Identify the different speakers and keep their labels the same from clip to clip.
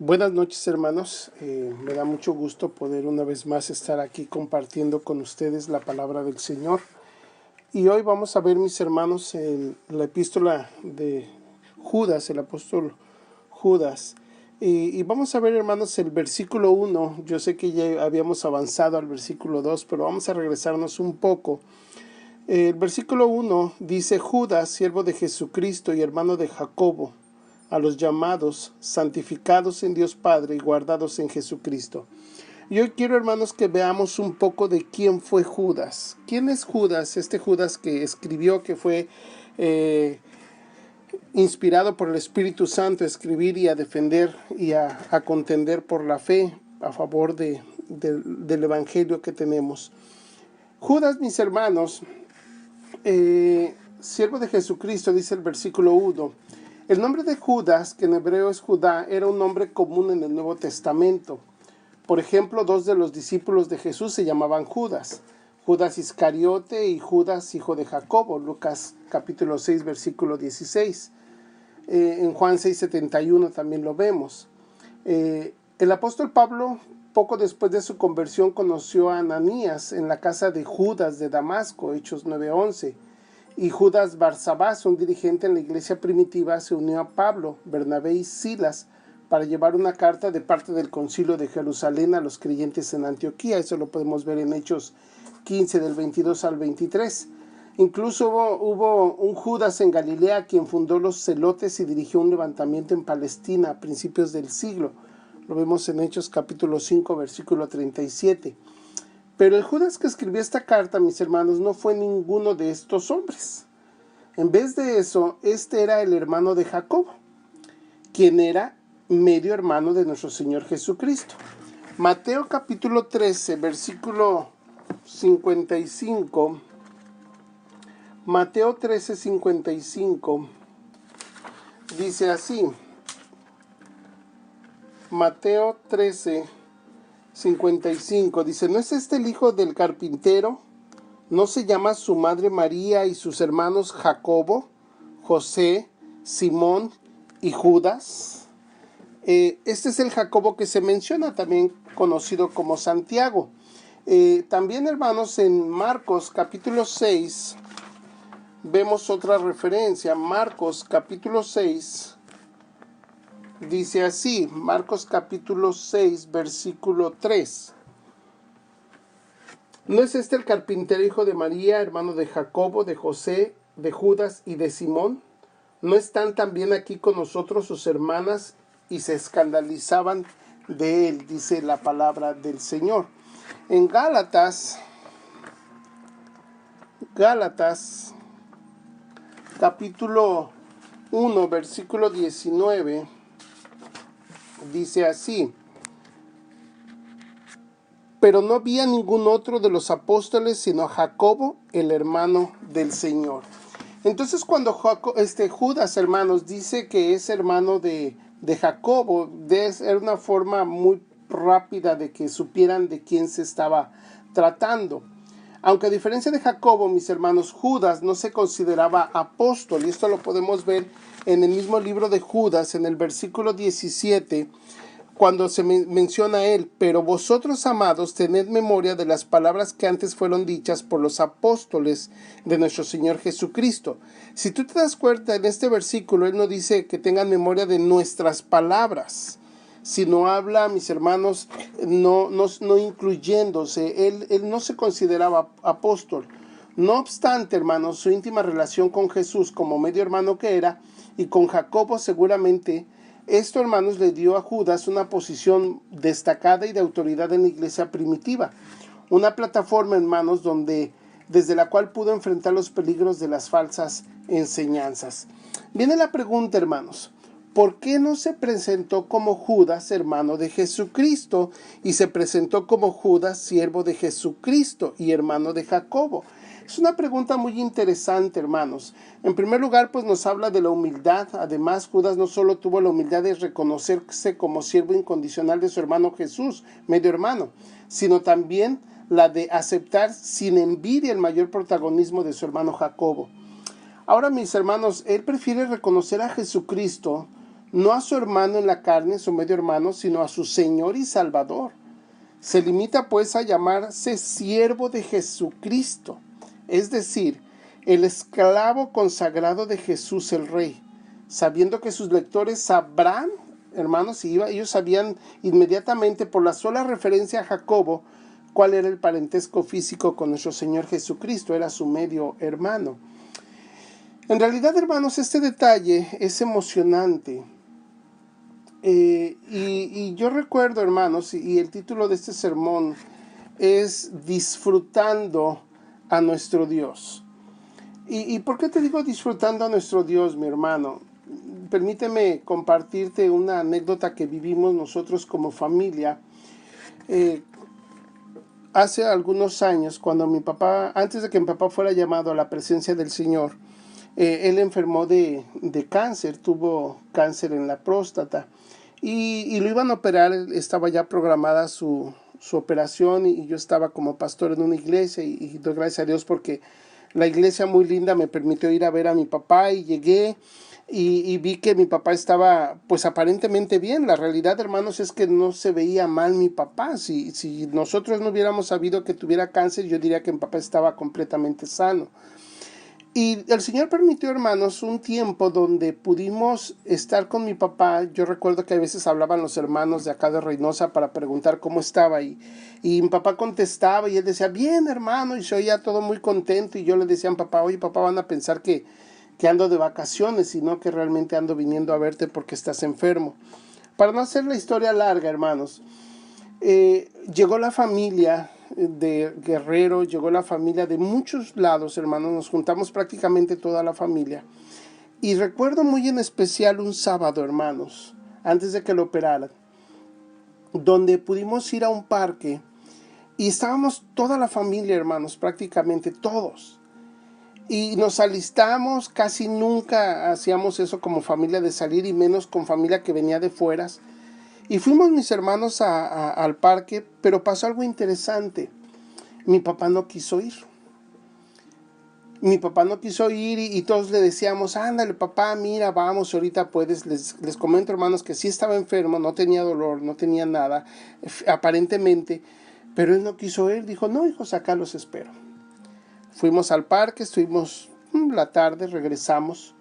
Speaker 1: Buenas noches, hermanos. Me da mucho gusto poder una vez más estar aquí compartiendo con ustedes la palabra del Señor. Y hoy vamos a ver, mis hermanos, en la epístola de Judas, el apóstol Judas. Y vamos a ver, hermanos, el versículo 1. Yo sé que ya habíamos avanzado al versículo 2, pero vamos a regresarnos un poco. El versículo 1 dice: Judas, siervo de Jesucristo y hermano de Jacobo, a los llamados, santificados en Dios Padre y guardados en Jesucristo. Y hoy quiero, hermanos, que veamos un poco de quién fue Judas. ¿Quién es Judas? Este Judas que escribió, que fue inspirado por el Espíritu Santo a escribir y a defender y a contender por la fe a favor del Evangelio que tenemos. Judas, mis hermanos, siervo de Jesucristo, dice el versículo 1. El nombre de Judas, que en hebreo es Judá, era un nombre común en el Nuevo Testamento. Por ejemplo, dos de los discípulos de Jesús se llamaban Judas: Judas Iscariote y Judas, hijo de Jacobo. Lucas capítulo 6, versículo 16. En Juan 6:71 también lo vemos. El apóstol Pablo, poco después de su conversión, conoció a Ananías en la casa de Judas de Damasco, Hechos 9:11. Y Judas Barsabás, un dirigente en la iglesia primitiva, se unió a Pablo, Bernabé y Silas para llevar una carta de parte del concilio de Jerusalén a los creyentes en Antioquía. Eso lo podemos ver en Hechos 15 del 22 al 23. Incluso hubo un Judas en Galilea quien fundó los celotes y dirigió un levantamiento en Palestina a principios del siglo. Lo vemos en Hechos capítulo 5, versículo 37. Pero el Judas que escribió esta carta, mis hermanos, no fue ninguno de estos hombres. En vez de eso, este era el hermano de Jacobo, quien era medio hermano de nuestro Señor Jesucristo. Mateo capítulo 13, versículo 55. Mateo 13, 55. Dice así. Mateo 13, 55. Dice: ¿no es este el hijo del carpintero? ¿No se llama su madre María y sus hermanos Jacobo, José, Simón y Judas? Este es el Jacobo que se menciona, también conocido como Santiago. También, hermanos, en Marcos capítulo 6 vemos otra referencia. Marcos capítulo 6 dice así. Marcos capítulo 6, versículo 3. ¿No es este el carpintero, hijo de María, hermano de Jacobo, de José, de Judas y de Simón? ¿No están también aquí con nosotros sus hermanas? Y se escandalizaban de él, dice la palabra del Señor. En Gálatas capítulo 1, versículo 19, dice así: pero no había ningún otro de los apóstoles sino Jacobo, el hermano del Señor. Entonces, cuando Judas, hermanos, dice que es hermano de Jacobo, era una forma muy rápida de que supieran de quién se estaba tratando. Aunque a diferencia de Jacobo, mis hermanos, Judas no se consideraba apóstol, y esto lo podemos ver en el mismo libro de Judas, en el versículo 17, cuando se menciona a él: pero vosotros, amados, tened memoria de las palabras que antes fueron dichas por los apóstoles de nuestro Señor Jesucristo. Si tú te das cuenta, en este versículo él no dice que tengan memoria de nuestras palabras, sino habla, mis hermanos, no incluyéndose. Él no se consideraba apóstol. No obstante, hermanos, su íntima relación con Jesús como medio hermano que era, y con Jacobo seguramente, esto, hermanos, le dio a Judas una posición destacada y de autoridad en la iglesia primitiva. Una plataforma, hermanos, desde la cual pudo enfrentar los peligros de las falsas enseñanzas. Viene la pregunta, hermanos: ¿por qué no se presentó como Judas, hermano de Jesucristo, y se presentó como Judas, siervo de Jesucristo y hermano de Jacobo? Es una pregunta muy interesante, hermanos. En primer lugar, pues nos habla de la humildad. Además, Judas no solo tuvo la humildad de reconocerse como siervo incondicional de su hermano Jesús, medio hermano, sino también la de aceptar sin envidia el mayor protagonismo de su hermano Jacobo. Ahora, mis hermanos, él prefiere reconocer a Jesucristo no a su hermano en la carne, su medio hermano, sino a su Señor y Salvador. Se limita pues a llamarse siervo de Jesucristo, es decir, el esclavo consagrado de Jesús el Rey, sabiendo que sus lectores sabrán, hermanos, ellos sabían inmediatamente por la sola referencia a Jacobo cuál era el parentesco físico con nuestro Señor Jesucristo, era su medio hermano. En realidad, hermanos, este detalle es emocionante. Y yo recuerdo, hermanos, y el título de este sermón es Disfrutando a nuestro Dios. ¿Y por qué te digo disfrutando a nuestro Dios, mi hermano? Permíteme compartirte una anécdota que vivimos nosotros como familia. Hace algunos años, cuando mi papá, antes de que mi papá fuera llamado a la presencia del Señor, él enfermó de cáncer, tuvo cáncer en la próstata y lo iban a operar, estaba ya programada su operación y yo estaba como pastor en una iglesia y doy gracias a Dios porque la iglesia muy linda me permitió ir a ver a mi papá y llegué y vi que mi papá estaba pues aparentemente bien. La realidad, hermanos, es que no se veía mal mi papá. Si nosotros no hubiéramos sabido que tuviera cáncer, yo diría que mi papá estaba completamente sano. Y el Señor permitió, hermanos, un tiempo donde pudimos estar con mi papá. Yo recuerdo que a veces hablaban los hermanos de acá de Reynosa para preguntar cómo estaba y mi papá contestaba y él decía, bien, hermano, y se oía todo muy contento y yo le decía a mi papá, oye, papá, van a pensar que ando de vacaciones y no que realmente ando viniendo a verte porque estás enfermo. Para no hacer la historia larga, hermanos, llegó la familia de Guerrero, llegó la familia de muchos lados, hermanos, nos juntamos prácticamente toda la familia. Y recuerdo muy en especial un sábado, hermanos, antes de que lo operaran, donde pudimos ir a un parque y estábamos toda la familia, hermanos, prácticamente todos. Y nos alistamos, casi nunca hacíamos eso como familia de salir y menos con familia que venía de fueras. Y fuimos mis hermanos al parque, pero pasó algo interesante. Mi papá no quiso ir. Mi papá no quiso ir y todos le decíamos, ándale papá, mira, vamos, ahorita puedes. Les comento, hermanos, que sí estaba enfermo, no tenía dolor, no tenía nada, aparentemente, pero él no quiso ir. Dijo, no, hijos, acá los espero. Fuimos al parque, estuvimos la tarde, regresamos.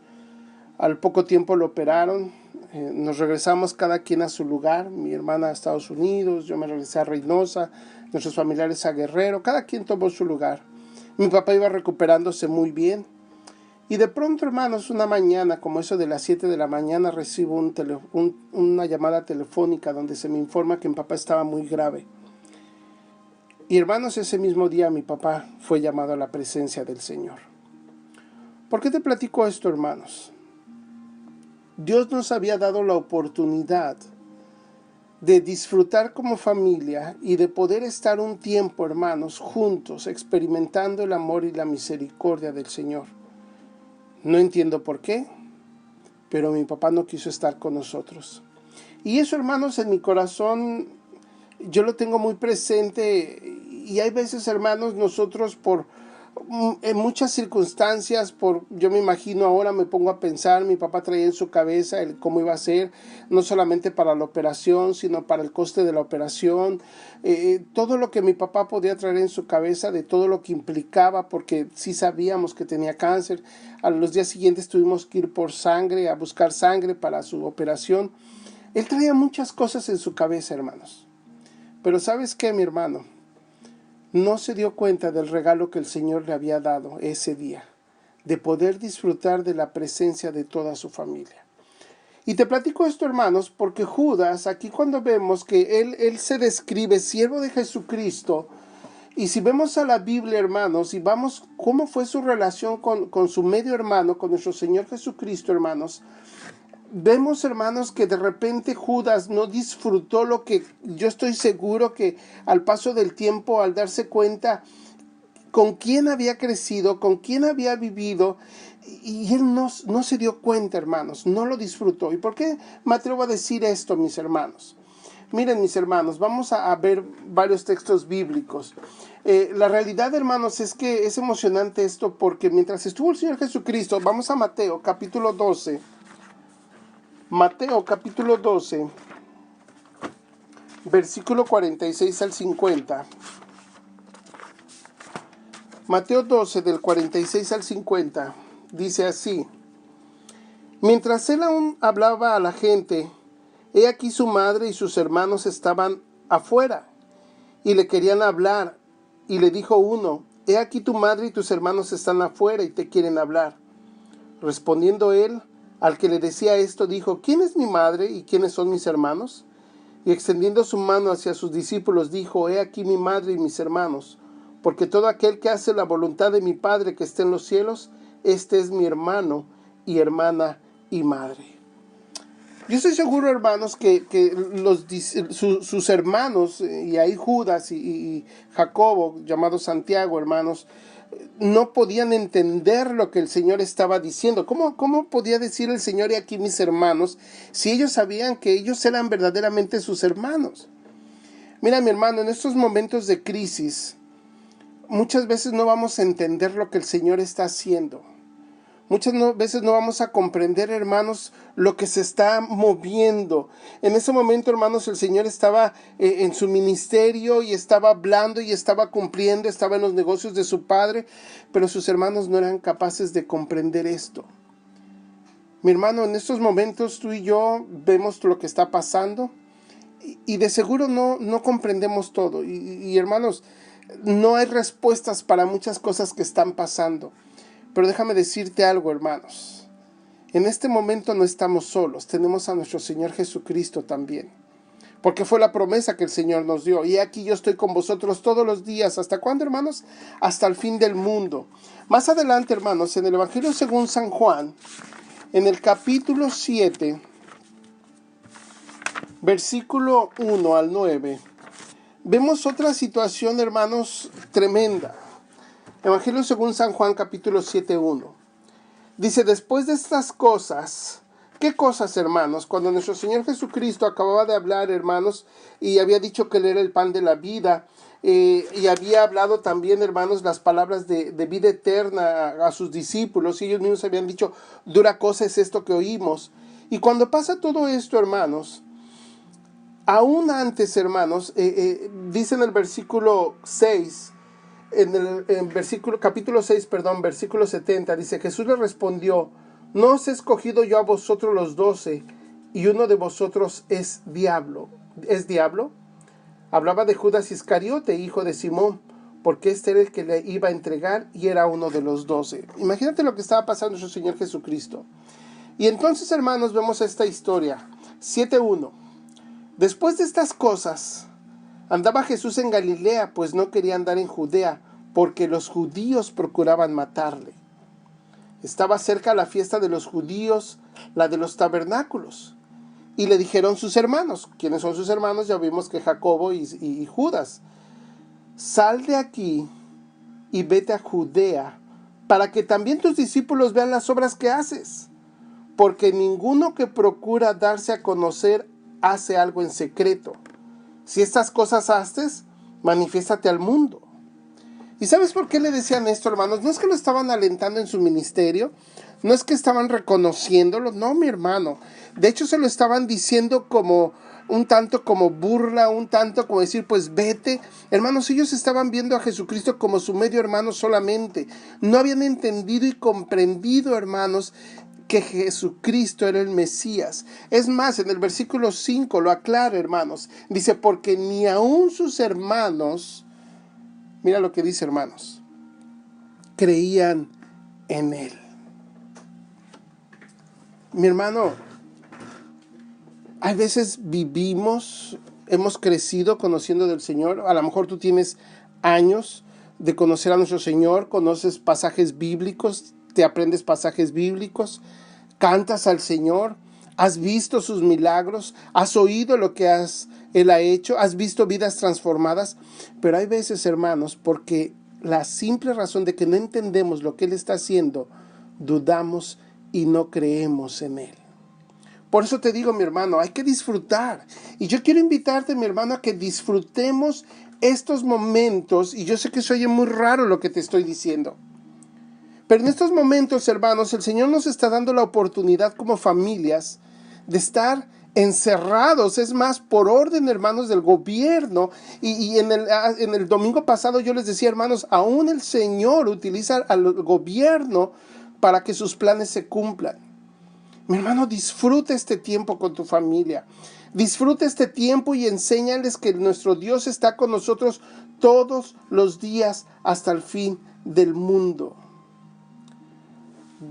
Speaker 1: Al poco tiempo lo operaron, nos regresamos cada quien a su lugar. Mi hermana a Estados Unidos, yo me regresé a Reynosa, nuestros familiares a Guerrero, cada quien tomó su lugar. Mi papá iba recuperándose muy bien. Y de pronto, hermanos, una mañana, como eso de las 7 de la mañana, recibo una llamada telefónica donde se me informa que mi papá estaba muy grave. Y hermanos, ese mismo día mi papá fue llamado a la presencia del Señor. ¿Por qué te platico esto, hermanos? Dios nos había dado la oportunidad de disfrutar como familia y de poder estar un tiempo, hermanos, juntos, experimentando el amor y la misericordia del Señor. No entiendo por qué, pero mi papá no quiso estar con nosotros. Y eso, hermanos, en mi corazón, yo lo tengo muy presente. Y hay veces, hermanos, nosotros en muchas circunstancias, yo me imagino ahora, me pongo a pensar, mi papá traía en su cabeza cómo iba a ser, no solamente para la operación, sino para el coste de la operación, todo lo que mi papá podía traer en su cabeza, de todo lo que implicaba, porque sí sabíamos que tenía cáncer. A los días siguientes tuvimos que ir por sangre, a buscar sangre para su operación. Él traía muchas cosas en su cabeza, hermanos. Pero ¿sabes qué, mi hermano? No se dio cuenta del regalo que el Señor le había dado ese día, de poder disfrutar de la presencia de toda su familia. Y te platico esto, hermanos, porque Judas, aquí cuando vemos que él se describe siervo de Jesucristo, y si vemos a la Biblia, hermanos, y vamos cómo fue su relación con su medio hermano, con nuestro Señor Jesucristo, hermanos, vemos, hermanos, que de repente Judas no disfrutó lo que yo estoy seguro que al paso del tiempo, al darse cuenta con quién había crecido, con quién había vivido, y él no se dio cuenta, hermanos, no lo disfrutó. ¿Y por qué me atrevo a decir esto, mis hermanos? Miren, mis hermanos, vamos a ver varios textos bíblicos. La realidad, hermanos, es que es emocionante esto porque mientras estuvo el Señor Jesucristo, vamos a Mateo capítulo 12, Mateo capítulo 12, versículo 46 al 50. Mateo 12, del 46 al 50, dice así: Mientras él aún hablaba a la gente, he aquí su madre y sus hermanos estaban afuera, y le querían hablar, y le dijo uno: He aquí tu madre y tus hermanos están afuera y te quieren hablar. Respondiendo él, al que le decía esto, dijo: ¿Quién es mi madre y quiénes son mis hermanos? Y extendiendo su mano hacia sus discípulos, dijo: He aquí mi madre y mis hermanos, porque todo aquel que hace la voluntad de mi Padre que está en los cielos, este es mi hermano y hermana y madre. Yo estoy seguro, hermanos, que sus hermanos, y ahí Judas y Jacobo, llamado Santiago, hermanos, no podían entender lo que el Señor estaba diciendo. ¿Cómo podía decir el Señor: y aquí mis hermanos, si ellos sabían que ellos eran verdaderamente sus hermanos? Mira, mi hermano, en estos momentos de crisis, muchas veces no vamos a entender lo que el Señor está haciendo. Muchas veces no vamos a comprender, hermanos, lo que se está moviendo. En ese momento, hermanos, el Señor estaba en su ministerio y estaba hablando y estaba cumpliendo, estaba en los negocios de su Padre, pero sus hermanos no eran capaces de comprender esto. Mi hermano, en estos momentos tú y yo vemos lo que está pasando y de seguro no comprendemos todo. Y hermanos, no hay respuestas para muchas cosas que están pasando. Pero déjame decirte algo, hermanos. En este momento no estamos solos. Tenemos a nuestro Señor Jesucristo también. Porque fue la promesa que el Señor nos dio. Y aquí yo estoy con vosotros todos los días. ¿Hasta cuándo, hermanos? Hasta el fin del mundo. Más adelante, hermanos, en el Evangelio según San Juan, en el capítulo 7, versículo 1 al 9, vemos otra situación, hermanos, tremenda. Evangelio según San Juan, capítulo 7, 1. Dice: después de estas cosas, ¿qué cosas, hermanos? Cuando nuestro Señor Jesucristo acababa de hablar, hermanos, y había dicho que Él era el pan de la vida, y había hablado también, hermanos, las palabras de vida eterna a sus discípulos, y ellos mismos habían dicho: dura cosa es esto que oímos. Y cuando pasa todo esto, hermanos, aún antes, hermanos, dice en el versículo 6, capítulo 6, versículo 70, dice: Jesús le respondió: ¿no os he escogido yo a vosotros los 12, y uno de vosotros es diablo? Hablaba de Judas Iscariote, hijo de Simón, porque este era el que le iba a entregar y era uno de los 12. Imagínate lo que estaba pasando nuestro Señor Jesucristo. Y entonces, hermanos, vemos esta historia. 7:1. Después de estas cosas, andaba Jesús en Galilea, pues no quería andar en Judea, porque los judíos procuraban matarle. Estaba cerca la fiesta de los judíos, la de los tabernáculos. Y le dijeron sus hermanos. ¿Quiénes son sus hermanos? Ya vimos que Jacobo y Judas. Sal de aquí y vete a Judea, para que también tus discípulos vean las obras que haces. Porque ninguno que procura darse a conocer hace algo en secreto. Si estas cosas haces, manifiéstate al mundo. ¿Y sabes por qué le decían esto, hermanos? No es que lo estaban alentando en su ministerio, no es que estaban reconociéndolo, no, mi hermano. De hecho, se lo estaban diciendo como un tanto como burla, un tanto como decir: pues vete. Hermanos, ellos estaban viendo a Jesucristo como su medio hermano solamente. No habían entendido y comprendido, hermanos, que Jesucristo era el Mesías. Es más, en el versículo 5 lo aclara, hermanos. Dice: porque ni aun sus hermanos, mira lo que dice, hermanos, creían en Él. Mi hermano, hay veces hemos crecido conociendo del Señor. A lo mejor tú tienes años de conocer a nuestro Señor, conoces pasajes bíblicos, te aprendes pasajes bíblicos, cantas al Señor, has visto sus milagros, has oído lo que Él ha hecho, has visto vidas transformadas. Pero hay veces, hermanos, porque la simple razón de que no entendemos lo que Él está haciendo, dudamos y no creemos en Él. Por eso te digo, mi hermano, hay que disfrutar. Y yo quiero invitarte, mi hermano, a que disfrutemos estos momentos. Y yo sé que se oye muy raro lo que te estoy diciendo. Pero en estos momentos, hermanos, el Señor nos está dando la oportunidad como familias de estar encerrados, es más, por orden, hermanos, del gobierno. Y en el domingo pasado yo les decía, hermanos, aún el Señor utiliza al gobierno para que sus planes se cumplan. Mi hermano, disfruta este tiempo con tu familia. Disfruta este tiempo y enséñales que nuestro Dios está con nosotros todos los días hasta el fin del mundo.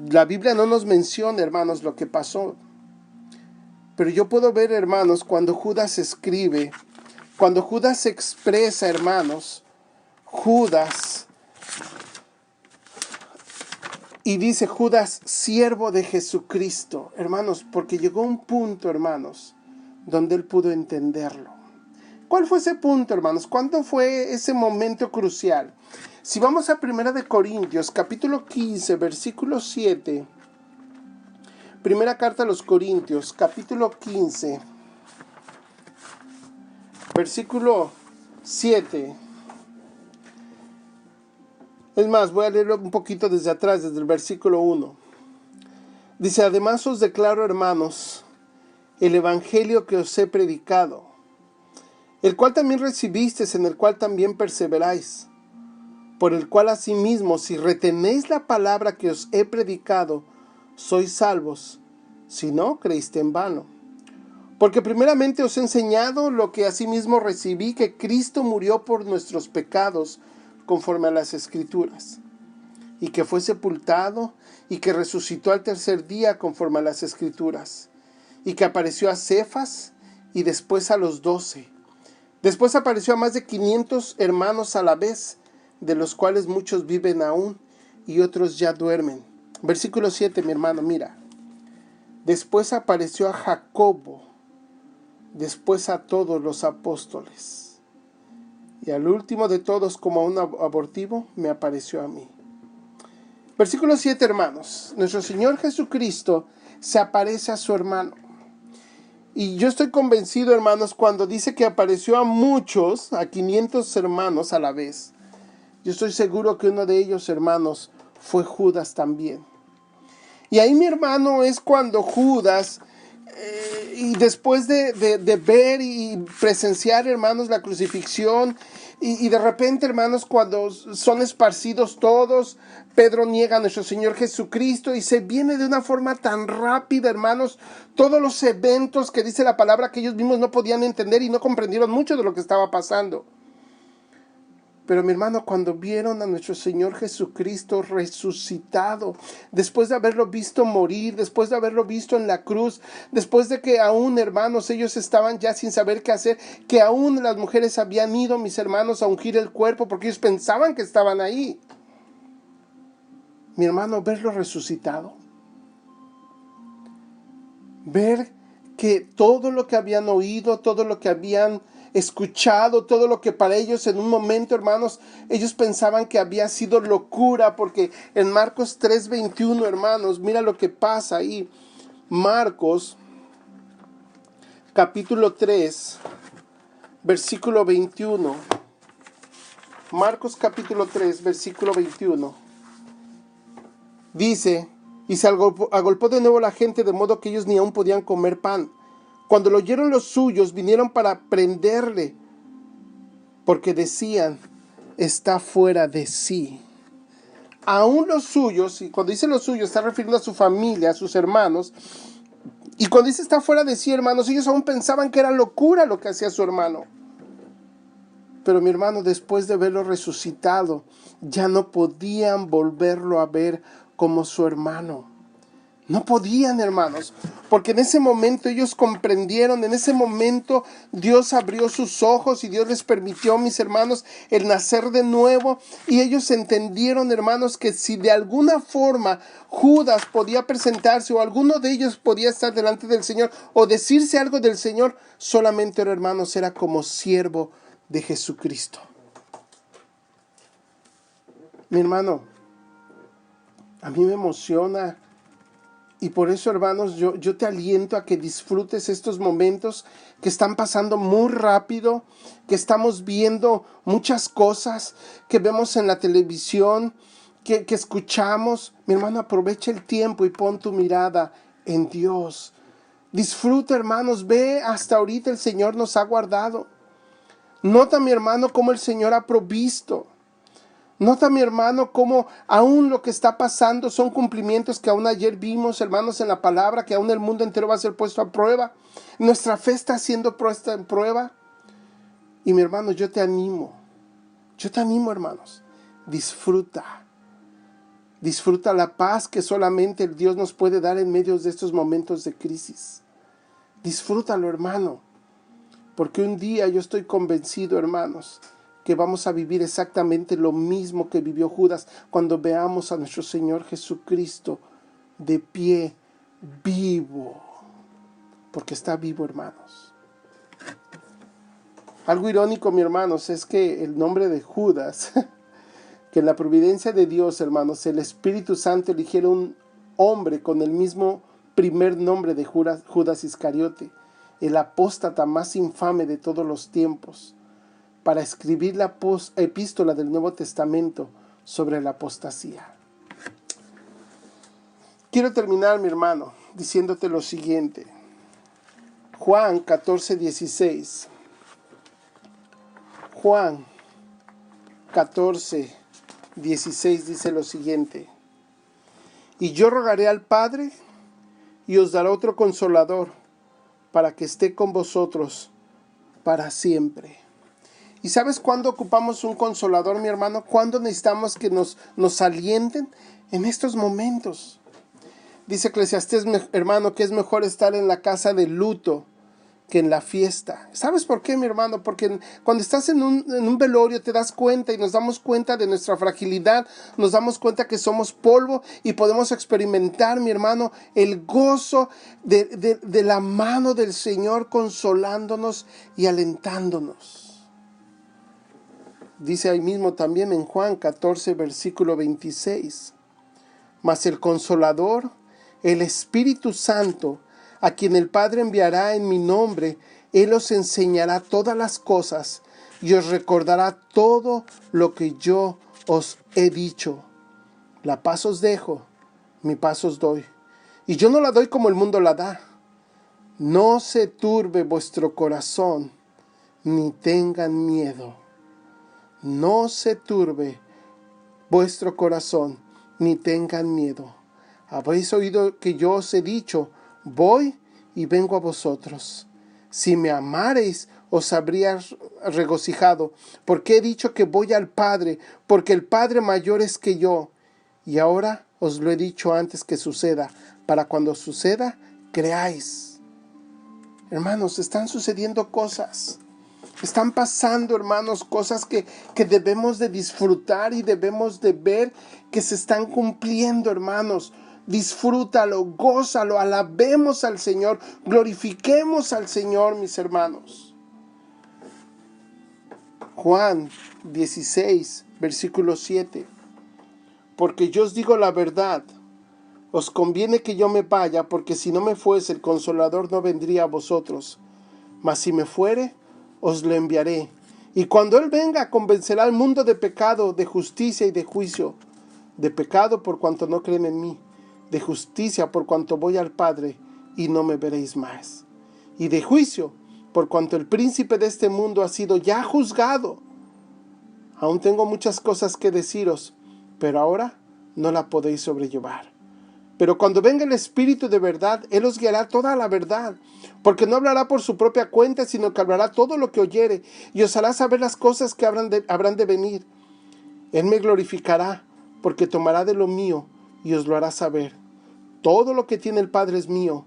Speaker 1: La Biblia no nos menciona, hermanos, lo que pasó. Pero yo puedo ver, hermanos, cuando Judas escribe, cuando Judas se expresa, hermanos, Judas, y dice Judas, siervo de Jesucristo, hermanos, porque llegó un punto, hermanos, donde él pudo entenderlo. ¿Cuál fue ese punto, hermanos? ¿Cuándo fue ese momento crucial? Si vamos a 1 Corintios, capítulo 15, versículo 7, primera carta a los Corintios, capítulo 15, versículo 7. Es más, voy a leerlo un poquito desde atrás, desde el versículo 1. Dice, además os declaro, hermanos, el evangelio que os he predicado, el cual también recibisteis, en el cual también perseveráis, por el cual asimismo, si retenéis la palabra que os he predicado, sois salvos, si no, creíste en vano. Porque primeramente os he enseñado lo que asimismo recibí, que Cristo murió por nuestros pecados, conforme a las Escrituras, y que fue sepultado, y que resucitó al tercer día, conforme a las Escrituras, y que apareció a Cefas, y después a los 12. Después apareció a más de 500 hermanos a la vez, de los cuales muchos viven aún, y otros ya duermen. Versículo 7, mi hermano, mira. Después apareció a Jacobo, después a todos los apóstoles. Y al último de todos, como a un abortivo, me apareció a mí. Versículo 7, hermanos. Nuestro Señor Jesucristo se aparece a su hermano. Y yo estoy convencido, hermanos, cuando dice que apareció a muchos, a 500 hermanos a la vez. Yo estoy seguro que uno de ellos, hermanos, fue Judas también. Y ahí, mi hermano, es cuando Judas, y después de ver y presenciar, hermanos, la crucifixión, y de repente, hermanos, cuando son esparcidos todos, Pedro niega a nuestro Señor Jesucristo y se viene de una forma tan rápida, hermanos, todos los eventos que dice la palabra que ellos mismos no podían entender y no comprendieron mucho de lo que estaba pasando. Pero mi hermano, cuando vieron a nuestro Señor Jesucristo resucitado, después de haberlo visto morir, después de haberlo visto en la cruz, después de que aún, hermanos, ellos estaban ya sin saber qué hacer, que aún las mujeres habían ido, mis hermanos, a ungir el cuerpo porque ellos pensaban que estaban ahí. Mi hermano, verlo resucitado, ver que todo lo que habían oído, todo lo que habían escuchado, todo lo que para ellos en un momento, hermanos, ellos pensaban que había sido locura, porque en Marcos 3:21, hermanos, mira lo que pasa ahí. Marcos capítulo 3, versículo 21. Marcos capítulo 3, versículo 21. Dice, y se agolpó de nuevo la gente, de modo que ellos ni aún podían comer pan. Cuando lo oyeron los suyos, vinieron para prenderle, porque decían, está fuera de sí. Aún los suyos, y cuando dice los suyos, está refiriendo a su familia, a sus hermanos, y cuando dice está fuera de sí, hermanos, ellos aún pensaban que era locura lo que hacía su hermano. Pero mi hermano, después de verlo resucitado, ya no podían volverlo a ver como su hermano. No podían, hermanos, porque en ese momento ellos comprendieron, en ese momento Dios abrió sus ojos y Dios les permitió, mis hermanos, el nacer de nuevo, y ellos entendieron, hermanos, que si de alguna forma Judas podía presentarse o alguno de ellos podía estar delante del Señor o decirse algo del Señor, solamente, hermanos, era como siervo de Jesucristo. Mi hermano, a mí me emociona. Y por eso, hermanos, yo te aliento a que disfrutes estos momentos que están pasando muy rápido, que estamos viendo muchas cosas que vemos en la televisión, que escuchamos. Mi hermano, aprovecha el tiempo y pon tu mirada en Dios. Disfruta, hermanos, ve, hasta ahorita el Señor nos ha guardado. Nota, mi hermano, cómo el Señor ha provisto. Nota, mi hermano, cómo aún lo que está pasando son cumplimientos que aún ayer vimos, hermanos, en la palabra, que aún el mundo entero va a ser puesto a prueba. Nuestra fe está siendo puesta en prueba. Y mi hermano, yo te animo, hermanos, disfruta la paz que solamente el Dios nos puede dar en medio de estos momentos de crisis. Disfrútalo, hermano, porque un día yo estoy convencido, hermanos, que vamos a vivir exactamente lo mismo que vivió Judas cuando veamos a nuestro Señor Jesucristo de pie, vivo, porque está vivo, hermanos. Algo irónico, mi hermanos, es que el nombre de Judas, que en la providencia de Dios, hermanos, el Espíritu Santo eligiera un hombre con el mismo primer nombre de Judas Iscariote, el apóstata más infame de todos los tiempos, para escribir la epístola del Nuevo Testamento sobre la apostasía. Quiero terminar, mi hermano, diciéndote lo siguiente. Juan 14:16. Juan 14:16 dice lo siguiente: y yo rogaré al Padre, y os dará otro consolador, para que esté con vosotros para siempre. ¿Y sabes cuándo ocupamos un consolador, mi hermano? ¿Cuándo necesitamos que nos alienten? En estos momentos. Dice Eclesiastés, hermano, que es mejor estar en la casa de luto que en la fiesta. ¿Sabes por qué, mi hermano? Porque cuando estás en un velorio te das cuenta y nos damos cuenta de nuestra fragilidad, nos damos cuenta que somos polvo y podemos experimentar, mi hermano, el gozo de la mano del Señor consolándonos y alentándonos. Dice ahí mismo también en Juan 14, versículo 26. Mas el Consolador, el Espíritu Santo, a quien el Padre enviará en mi nombre, Él os enseñará todas las cosas y os recordará todo lo que yo os he dicho. La paz os dejo, mi paz os doy. Y yo no la doy como el mundo la da. No se turbe vuestro corazón, ni tengan miedo. No se turbe vuestro corazón, ni tengan miedo. Habéis oído que yo os he dicho, voy y vengo a vosotros. Si me amareis, os habría regocijado, porque he dicho que voy al Padre, porque el Padre mayor es que yo. Y ahora os lo he dicho antes que suceda, para cuando suceda, creáis. Hermanos, están sucediendo cosas. Están pasando, hermanos, cosas que debemos de disfrutar y debemos de ver que se están cumpliendo, hermanos. Disfrútalo, gózalo, alabemos al Señor, glorifiquemos al Señor, mis hermanos. Juan 16, versículo 7. Porque yo os digo la verdad, os conviene que yo me vaya, porque si no me fuese, el Consolador no vendría a vosotros. Mas si me fuere, os lo enviaré. Y cuando Él venga, convencerá al mundo de pecado, de justicia y de juicio. De pecado por cuanto no creen en mí. De justicia por cuanto voy al Padre y no me veréis más. Y de juicio por cuanto el príncipe de este mundo ha sido ya juzgado. Aún tengo muchas cosas que deciros, pero ahora no la podéis sobrellevar. Pero cuando venga el Espíritu de verdad, Él os guiará toda la verdad, porque no hablará por su propia cuenta, sino que hablará todo lo que oyere, y os hará saber las cosas que habrán de venir. Él me glorificará, porque tomará de lo mío, y os lo hará saber. Todo lo que tiene el Padre es mío,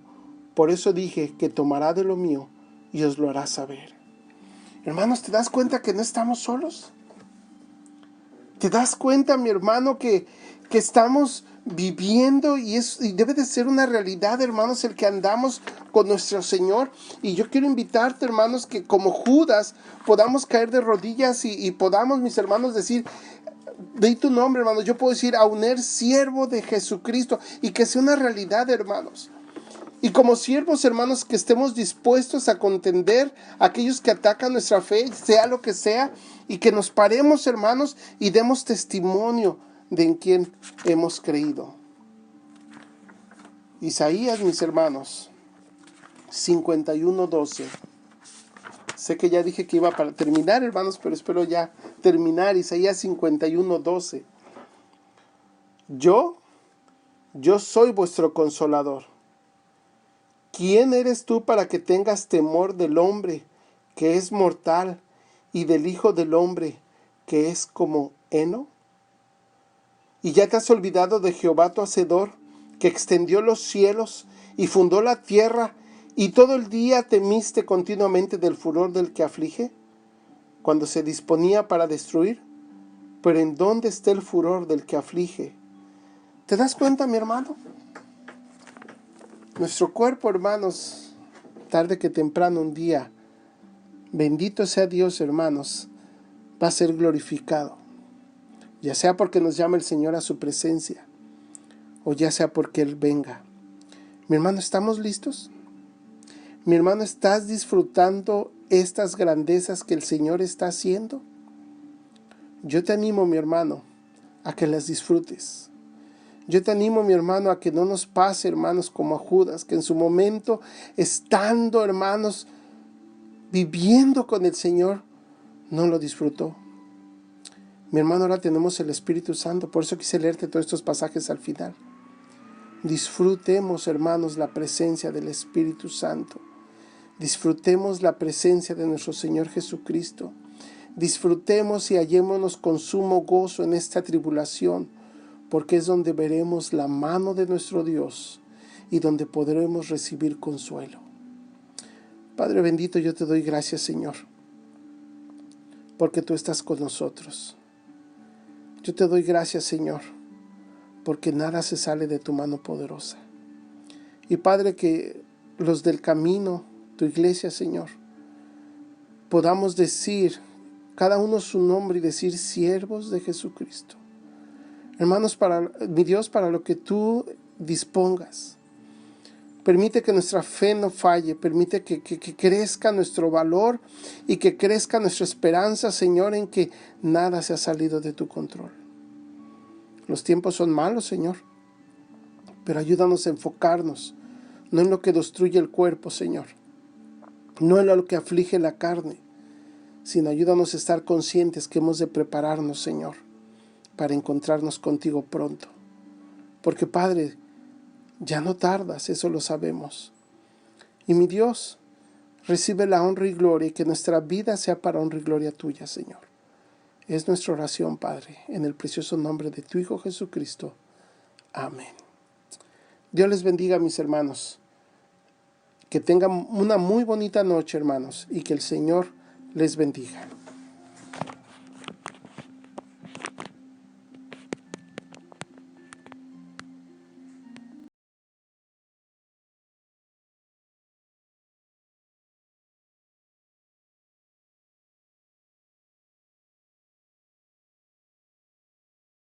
Speaker 1: por eso dije que tomará de lo mío, y os lo hará saber. Hermanos, ¿te das cuenta que no estamos solos? ¿Te das cuenta, mi hermano, que estamos viviendo y debe de ser una realidad, hermanos, el que andamos con nuestro Señor? Y yo quiero invitarte, hermanos, que como Judas podamos caer de rodillas y podamos, mis hermanos, decir, di tu nombre, hermanos. Yo puedo decir, Auner, siervo de Jesucristo, y que sea una realidad, hermanos. Y como siervos, hermanos, que estemos dispuestos a contender a aquellos que atacan nuestra fe, sea lo que sea, y que nos paremos, hermanos, y demos testimonio de en quién hemos creído. Isaías, mis hermanos, 51:12. Sé que ya dije que iba para terminar, hermanos, pero espero ya terminar. Isaías 51:12. Yo soy vuestro consolador. ¿Quién eres tú para que tengas temor del hombre, que es mortal, y del Hijo del hombre, que es como heno? ¿Y ya te has olvidado de Jehová tu Hacedor, que extendió los cielos y fundó la tierra, y todo el día temiste continuamente del furor del que aflige, cuando se disponía para destruir? Pero ¿en dónde está el furor del que aflige? ¿Te das cuenta, mi hermano? Nuestro cuerpo, hermanos, tarde que temprano un día, bendito sea Dios, hermanos, va a ser glorificado. Ya sea porque nos llama el Señor a su presencia, o ya sea porque Él venga. Mi hermano, ¿estamos listos? Mi hermano, ¿estás disfrutando estas grandezas que el Señor está haciendo? Yo te animo, mi hermano, a que las disfrutes. Yo te animo, mi hermano, a que no nos pase, hermanos, como a Judas, que en su momento, estando, hermanos, viviendo con el Señor, no lo disfrutó. Mi hermano, ahora tenemos el Espíritu Santo, por eso quise leerte todos estos pasajes al final. Disfrutemos, hermanos, la presencia del Espíritu Santo. Disfrutemos la presencia de nuestro Señor Jesucristo. Disfrutemos y hallémonos con sumo gozo en esta tribulación, porque es donde veremos la mano de nuestro Dios y donde podremos recibir consuelo. Padre bendito, yo te doy gracias, Señor, porque tú estás con nosotros. Yo te doy gracias, Señor, porque nada se sale de tu mano poderosa. Y Padre, que los del camino, tu iglesia, Señor, podamos decir cada uno su nombre y decir siervos de Jesucristo. Hermanos, mi Dios, para lo que tú dispongas, permite que nuestra fe no falle, permite que crezca nuestro valor y que crezca nuestra esperanza, Señor, en que nada se ha salido de tu control. Los tiempos son malos, Señor, pero ayúdanos a enfocarnos, no en lo que destruye el cuerpo, Señor, no en lo que aflige la carne, sino ayúdanos a estar conscientes que hemos de prepararnos, Señor, para encontrarnos contigo pronto. Porque, Padre, ya no tardas, eso lo sabemos. Y mi Dios, recibe la honra y gloria, y que nuestra vida sea para honra y gloria tuya, Señor. Es nuestra oración, Padre, en el precioso nombre de tu Hijo Jesucristo. Amén. Dios les bendiga, mis hermanos. Que tengan una muy bonita noche, hermanos, y que el Señor les bendiga.